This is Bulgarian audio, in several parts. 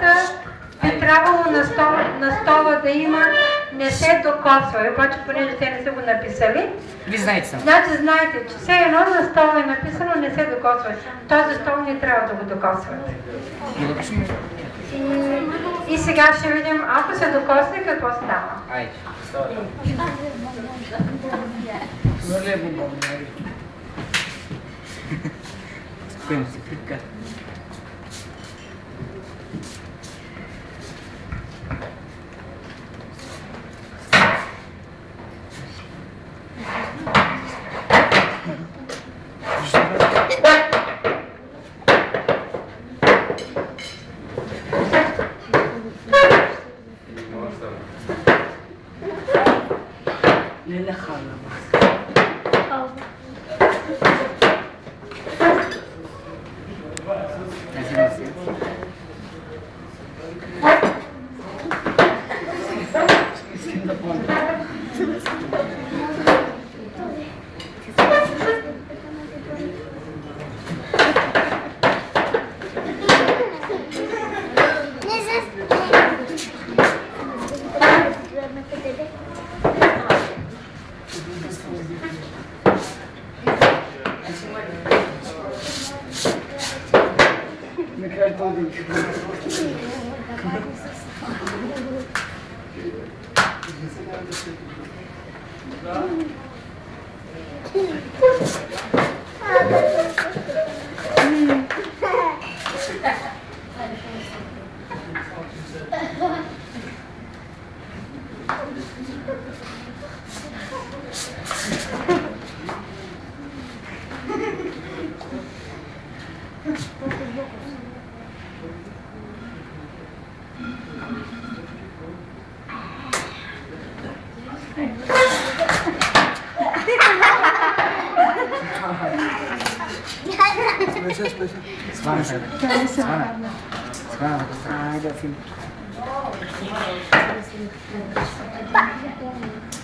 драмата би трябвало на стола да има не се докосва, обаче понеже те не са го написали. Ви знаете само. Значи знаете, че все едно на стола е написано не се докосва. Този стол не трябва да го докосвате. И сега ще видим, ако се докосне, какво става. Айде. Спокойно се клипка.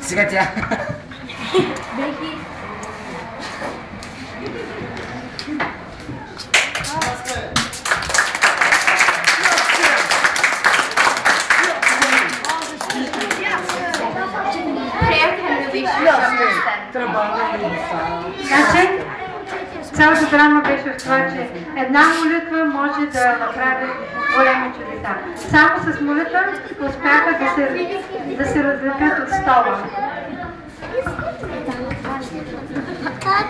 Сега тя. Значи, цялата драма беше в това, че една молитва може да направи големи чудеса. Само с молитва успяха да се разлепят от стола. Как?